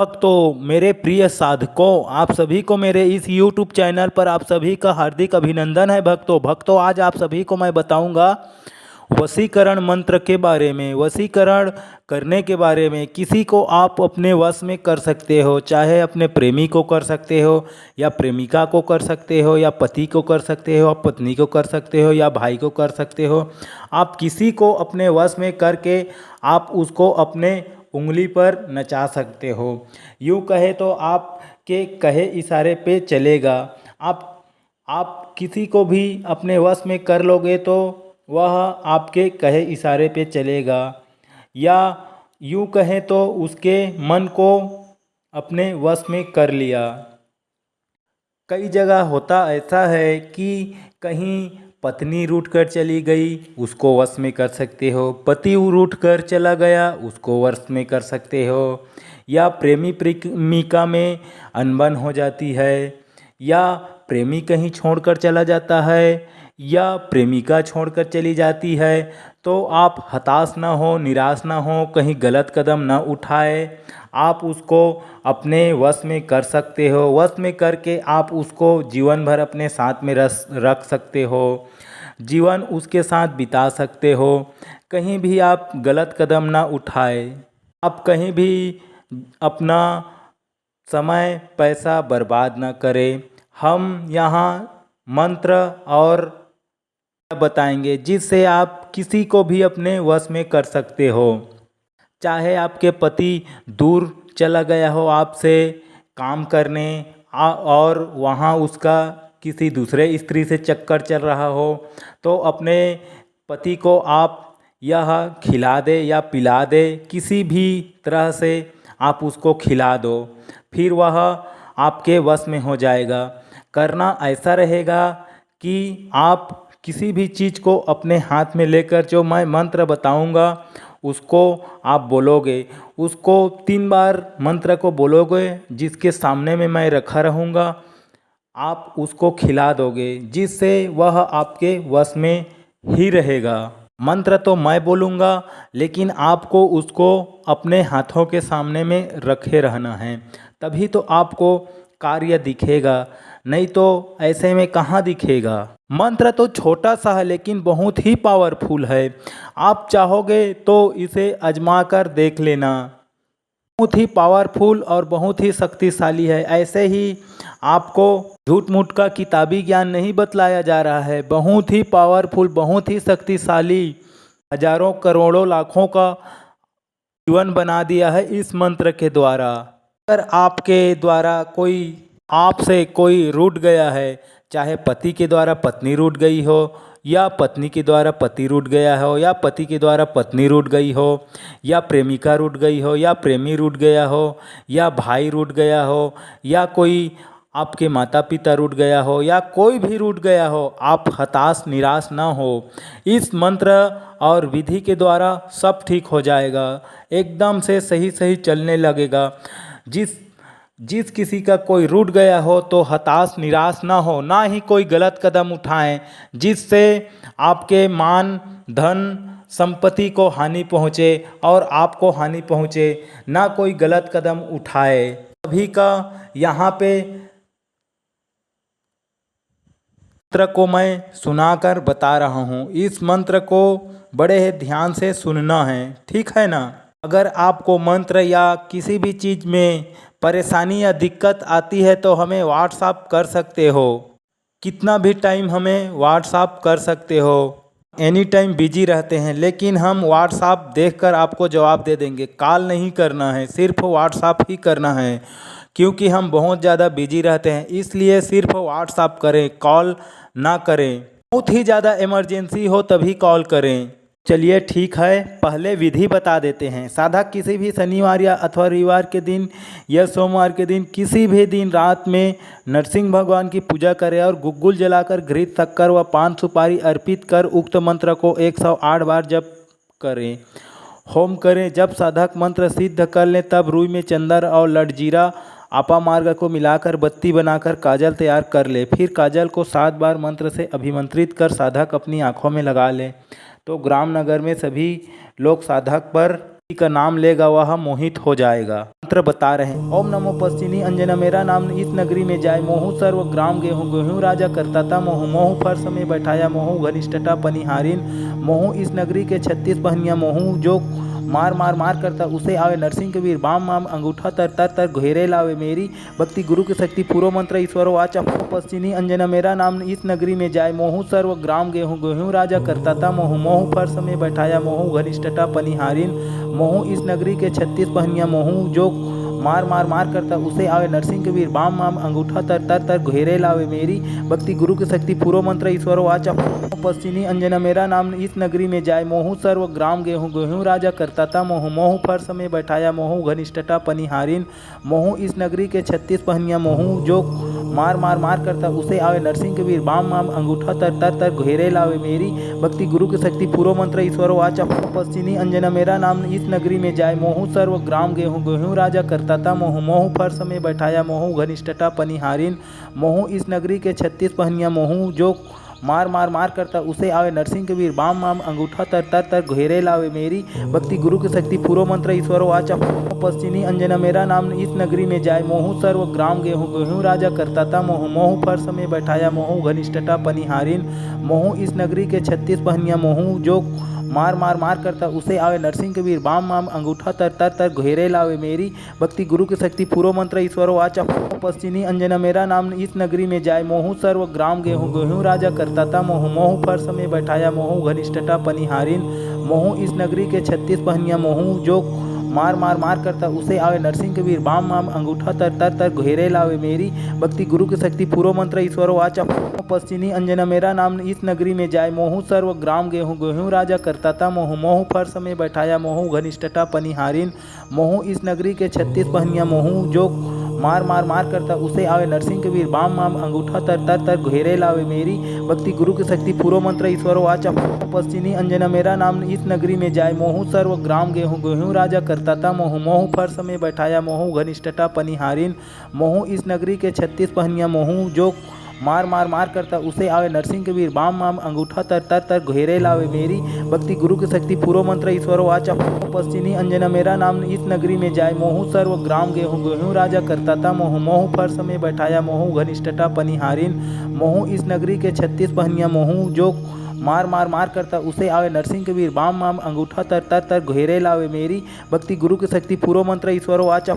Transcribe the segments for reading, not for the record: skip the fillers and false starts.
भक्तों, मेरे प्रिय साधकों, आप सभी को मेरे इस YouTube चैनल पर आप सभी का हार्दिक अभिनंदन है। भक्तों आज आप सभी को मैं बताऊंगा वशीकरण मंत्र के बारे में। वशीकरण करने के बारे में किसी को आप अपने वश में कर सकते हो, चाहे अपने प्रेमी को कर सकते हो या प्रेमिका को कर सकते हो या पति को कर सकते हो, आप पत्नी को कर सकते हो या भाई को कर सकते हो। आप किसी को अपने वश में करके आप उसको अपने उंगली पर नचा सकते हो। यूँ कहे तो आपके कहे इशारे पे चलेगा। आप किसी को भी अपने वश में कर लोगे तो वह आपके कहे इशारे पे चलेगा, या यूँ कहें तो उसके मन को अपने वश में कर लिया। कई जगह होता ऐसा है कि कहीं पत्नी रूठ कर चली गई, उसको वश में कर सकते हो। पति रूठ कर चला गया, उसको वश में कर सकते हो। या प्रेमी प्रेमिका में अनबन हो जाती है, या प्रेमी कहीं छोड़कर चला जाता है, या प्रेमिका छोड़कर चली जाती है, तो आप हताश ना हो, निराश ना हो, कहीं गलत कदम ना उठाए। आप उसको अपने वश में कर सकते हो। वश में करके आप उसको जीवन भर अपने साथ में रख सकते हो, जीवन उसके साथ बिता सकते हो। कहीं भी आप गलत कदम ना उठाए, आप कहीं भी अपना समय पैसा बर्बाद ना करें। हम यहाँ मंत्र और बताएंगे जिससे आप किसी को भी अपने वश में कर सकते हो। चाहे आपके पति दूर चला गया हो आपसे काम करने, और वहाँ उसका किसी दूसरे स्त्री से चक्कर चल रहा हो, तो अपने पति को आप यह खिला दे या पिला दे, किसी भी तरह से आप उसको खिला दो, फिर वह आपके वश में हो जाएगा। करना ऐसा रहेगा कि आप किसी भी चीज़ को अपने हाथ में लेकर जो मैं मंत्र बताऊंगा उसको आप बोलोगे। उसको 3 बार मंत्र को बोलोगे, जिसके सामने में मैं रखा रहूँगा, आप उसको खिला दोगे, जिससे वह आपके वश में ही रहेगा। मंत्र तो मैं बोलूँगा, लेकिन आपको उसको अपने हाथों के सामने में रखे रहना है, तभी तो आपको कार्य दिखेगा, नहीं तो ऐसे में कहाँ दिखेगा। मंत्र तो छोटा सा है लेकिन बहुत ही पावरफुल है। आप चाहोगे तो इसे आजमा कर देख लेना। बहुत ही पावरफुल और बहुत ही शक्तिशाली है। ऐसे ही आपको झूठ मूठ का किताबी ज्ञान नहीं बतलाया जा रहा है। बहुत ही पावरफुल, बहुत ही शक्तिशाली, हजारों करोड़ों लाखों का जीवन बना दिया है इस मंत्र के द्वारा। अगर आपके द्वारा आपसे कोई रूठ गया है, चाहे पति के द्वारा पत्नी रूठ गई हो, या पत्नी के द्वारा पति रूठ गया हो, या पति के द्वारा पत्नी रूठ गई हो, या प्रेमिका रूठ गई हो, या प्रेमी रूठ गया हो, या भाई रूठ गया हो, या कोई आपके माता पिता रूठ गया हो, या कोई भी रूठ गया हो, आप हताश निराश ना हो। इस मंत्र और विधि के द्वारा सब ठीक हो जाएगा, एकदम से सही सही चलने लगेगा। जिस किसी का कोई रूठ गया हो तो हताश निराश ना हो, ना ही कोई गलत कदम उठाएं जिससे आपके मान धन संपत्ति को हानि पहुँचे और आपको हानि पहुँचे। ना कोई गलत कदम उठाए। सभी का यहाँ पे मंत्र को मैं सुनाकर बता रहा हूँ। इस मंत्र को बड़े ध्यान से सुनना है, ठीक है ना। अगर आपको मंत्र या किसी भी चीज़ में परेशानी या दिक्कत आती है तो हमें व्हाट्सएप कर सकते हो। कितना भी टाइम हमें व्हाट्सएप कर सकते हो। एनी टाइम बिजी रहते हैं, लेकिन हम व्हाट्सएप देखकर आपको जवाब दे देंगे। कॉल नहीं करना है, सिर्फ व्हाट्सएप ही करना है, क्योंकि हम बहुत ज़्यादा बिजी रहते हैं, इसलिए सिर्फ व्हाट्सएप करें, कॉल ना करें। बहुत ही ज़्यादा इमरजेंसी हो तभी कॉल करें। चलिए ठीक है, पहले विधि बता देते हैं। साधक किसी भी शनिवार या अथवा रविवार के दिन या सोमवार के दिन किसी भी दिन रात में नरसिंह भगवान की पूजा करें और गुग्गुल जलाकर घृत शक्कर व पान सुपारी अर्पित कर उक्त मंत्र को 108 बार जप करें, होम करें। जब साधक मंत्र सिद्ध कर लें तब रुई में चंदन और लटजीरा आपा मार्ग को मिलाकर बत्ती बनाकर काजल तैयार कर ले। फिर काजल को 7 बार मंत्र से अभिमंत्रित कर साधक अपनी आँखों में लगा ले, तो ग्राम नगर में सभी लोग साधक पर का नाम लेगा, वह मोहित हो जाएगा। मंत्र बता रहे हैं। ओम नमो पश्चिनी अंजना मेरा नाम इस नगरी में जाए मोहू सर्व ग्राम गेहूँ गेहूँ राजा करता था मोहू मोहू फर्श में बैठाया मोहू घनिष्ठता पनिहारिन मोहू इस नगरी के 36 पहनिया मोहू जो मार मार मार करता उसे आवे नरसिंह के वीर बाम माम अंगूठा तर तर तर घेरे लावे मेरी भक्ति गुरु की शक्ति पूर्व मंत्र ईश्वरो आचा पश्चिनी अंजना मेरा नाम इस नगरी में जाए मोहू सर्व ग्राम गेहूँ गेहूँ राजा करता था मोहू मोहू फर्श में बैठाया मोहू घनिष्ठता पनिहारिन मोहू इस नगरी के 36 पहनिया मोहू जो मार मार मार करता उसे आवे नरसिंह के वीर बाम माम अंगूठा तर तर तर घेरे लावे मेरी भक्ति गुरु की शक्ति पूर्व मंत्र ईश्वरो आचा पश्चिनी अंजना मेरा नाम इस नगरी में जाए मोहू सर्व ग्राम गेहूँ गेहूँ राजा करता था मोहू मोहू फर्श में बैठाया मोहू घनिष्ठता पनिहारिन मोहू इस नगरी के 36 पहनिया मोहू जो मार मार मार करता उसे आवे नरसिंह के वीर बाम माम अंगूठा तर तर तर घेरे लावे मेरी भक्ति गुरु की शक्ति पूर्व मंत्र ईश्वरो आचा पश्चिनी अंजना मेरा नाम इस नगरी में जाए मोहू सर्व ग्राम गेहूँ गेहूँ राजा करता था मोहू मोहू फर्श में बैठाया मोहू घनिष्ठता पनिहारिन मोहू इस नगरी के 36 पहनिया मोहू जो मार मार मार करता उसे आवे नरसिंह के वीर बाम माम अंगूठा तर तर तर घेरे लावे मेरी भक्ति गुरु की शक्ति पूर्व मंत्र ईश्वरो आचा पश्चिनी अंजना मेरा नाम इस नगरी में जाए मोहू सर्व ग्राम गेहूँ गेहूँ राजा करता था मोहू मोहू फर्श में बैठाया मोहू घनिष्ठता पनिहारिन मोहू इस नगरी के 36 पहनिया मोहू जो मार मार मार करता उसे आवे नरसिंह के वीर बाम माम अंगूठा तर तर तर घेरे लावे मेरी भक्ति गुरु की शक्ति पूर्व मंत्र ईश्वरो आचा पश्चिनी अंजना मेरा नाम इस नगरी में जाए मोहू सर्व ग्राम गेहूँ गेहूँ राजा करता था मोहू मोहू फर्श में बैठाया मोहू घनिष्ठता पनिहारिन मोहू इस नगरी के 36 पहनिया मोहू जो मार मार मार करता उसे आवे नरसिंह के वीर बाम माम अंगूठा तर तर तर घेरे लावे मेरी भक्ति गुरु की शक्ति पूर्व मंत्र ईश्वरो आचा पश्चिनी अंजना मेरा नाम इस नगरी में जाए मोहू सर्व ग्राम गेहूँ गेहूँ राजा करता था मोहू मोहू फर्श में बैठाया मोहू घनिष्ठता पनिहारिन मोहू इस नगरी के 36 पहनिया मोहू जो मार मार मार करता उसे आवे नरसिंह के वीर बाम माम अंगूठा तर तर तर घेरे लावे मेरी भक्ति गुरु की शक्ति पूर्व मंत्र ईश्वरो आचा पश्चिनी अंजना मेरा नाम इस नगरी में जाए मोहू सर्व ग्राम गेहूँ गेहूँ राजा करता था मोहू मोहू फर्श में बैठाया मोहू घनिष्ठता पनिहारिन मोहू इस नगरी के 36 पहनिया मोहू जो मार मार मार करता उसे आवे नरसिंह के वीर बाम माम अंगूठा तर तर तर घेरे लावे मेरी भक्ति गुरु की शक्ति पूर्व मंत्र ईश्वरो आचा पश्चिनी अंजना मेरा नाम इस नगरी में जाए मोहू सर्व ग्राम गेहूँ गेहूँ राजा करता था मोहू मोहू फर्श में बैठाया मोहू घनिष्ठता पनिहारिन मोहू इस नगरी के 36 पहनिया मोहू जो मार मार मार करता उसे आवे नरसिंह के वीर बाम माम अंगूठा तर तर तर घेरे लावे मेरी भक्ति गुरु की शक्ति पूर्व मंत्र ईश्वरो आचा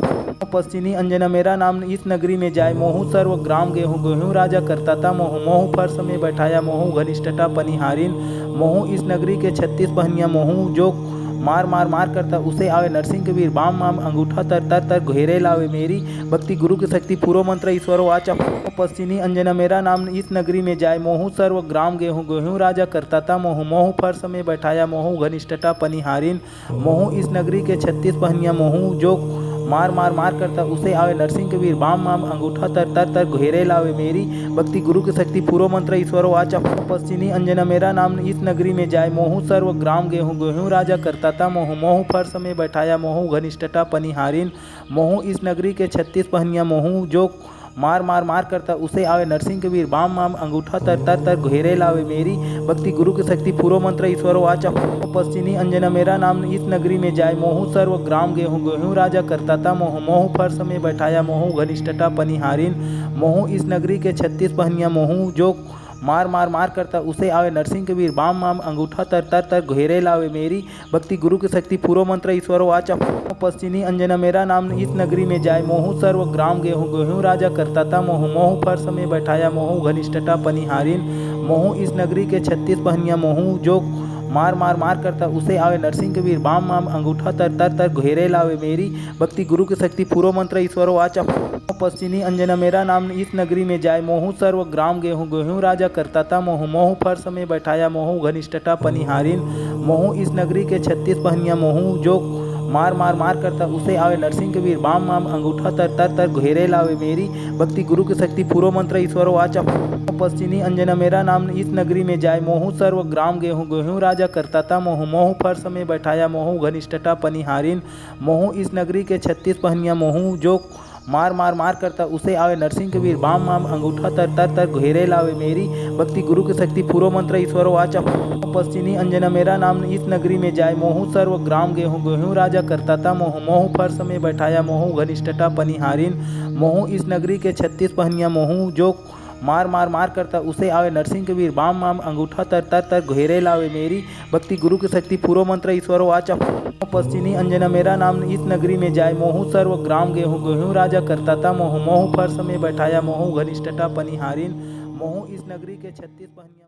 पश्चिनी अंजना मेरा नाम इस नगरी में जाए मोहू सर्व ग्राम गेहूँ गेहूँ राजा करता था मोहू मोहू फर्श में बैठाया मोहू घनिष्ठता पनिहारिन मोहू इस नगरी के 36 पहनिया मोहू जो मार मार मार करता उसे आवे नरसिंह के वीर बाम माम अंगूठा तर तर तर घेरे लावे मेरी भक्ति गुरु की शक्ति पूर्व मंत्र ईश्वरो आचा पश्चिनी अंजना मेरा नाम इस नगरी में जाए मोहू सर्व ग्राम गेहूँ गेहूँ राजा करता था मोहू मोहू फर्श में बैठाया मोहू घनिष्ठता पनिहारिन मोहू इस नगरी के 36 पहनिया मोहू जो मार मार मार करता उसे आवे नरसिंह के वीर बाम माम अंगूठा तर तर तर घेरे लावे मेरी भक्ति गुरु की शक्ति पूर्व मंत्र ईश्वरो आचा पश्चिनी अंजना मेरा नाम इस नगरी में जाए मोहू सर्व ग्राम गेहूँ गेहूँ राजा करता था मोहू मोहू फर्श में बैठाया मोहू घनिष्ठता पनिहारिन मोहू इस नगरी के 36 पहनिया मोहू जो मार मार मार करता उसे आवे नरसिंह के वीर बाम माम अंगूठा तर तर तर घेरे लावे मेरी भक्ति गुरु की शक्ति पूर्व मंत्र ईश्वरो आचा पश्चिनी अंजना मेरा नाम इस नगरी में जाए मोहू सर्व ग्राम गेहूँ गेहूँ राजा करता था मोहू मोहू फर्श में बैठाया मोहू घनिष्ठता पनिहारिन मोहू इस नगरी के 36 पहनिया मोहू जो मार मार मार करता उसे आवे नरसिंह के वीर बाम माम अंगूठा तर तर तर घेरे लावे मेरी भक्ति गुरु की शक्ति पूर्व मंत्र ईश्वरो आचा पश्चिनी अंजना मेरा नाम इस नगरी में जाए मोहू सर्व ग्राम गेहूँ गेहूँ राजा करता था मोहू मोहू फर्श में बैठाया मोहू घनिष्ठता पनिहारिन मोहू इस नगरी के 36 पहनिया मोहू जो मार मार मार करता उसे आवे नरसिंह के वीर बाम माम अंगूठा तर तर तर घेरे लावे मेरी भक्ति गुरु की शक्ति पूर्व मंत्र ईश्वरो आचा पश्चिनी अंजना मेरा नाम इस नगरी में जाए मोहू सर्व ग्राम गेहूँ गेहूँ राजा करता था मोहू मोहू फर्श में बैठाया मोहू घनिष्ठता पनिहारिन मोहू इस नगरी के 36 पहनिया मोहू जो मार मार मार करता उसे आवे नरसिंह के वीर बाम माम अंगूठा तर तर तर घेरे लावे मेरी भक्ति गुरु की शक्ति पूर्व मंत्र ईश्वरो आचा पश्चिनी अंजना मेरा नाम इस नगरी में जाए मोहू सर्व ग्राम गेहूँ गेहूँ राजा करता था मोहू मोहू फर्श में बैठाया मोहू घनिष्ठता पनिहारिन मोहू इस नगरी के 36 पहनिया मोहू जो मार मार मार करता उसे आवे नरसिंह के वीर बाम माम अंगूठा तर तर तर घेरे लावे मेरी भक्ति गुरु की शक्ति पूरो मंत्र ईश्वर वाचा पश्चिनी अंजना मेरा नाम इस नगरी में जाए मोहू सर्व ग्राम गेहूँ गेहूँ राजा करता था मोह मोहू फर्श में बैठाया मोहू घनिष्ठता पनिहारिन मोहू इस नगरी के 36 पहनिया मोहू जो मार मार मार करता उसे आवे नरसिंह के वीर बाम माम अंगूठा तर तर तर घेरे लावे मेरी भक्ति गुरु की शक्ति पूरो मंत्र ईश्वर वाचा पश्चिनी अंजना मेरा नाम इस नगरी में जाए मोहू सर्व ग्राम गेहूँ गेहूँ राजा करता था मोह मोहू फर्श में बैठाया मोहू घनिष्ठता पनिहारिन मोहू इस नगरी के 36 पहनिया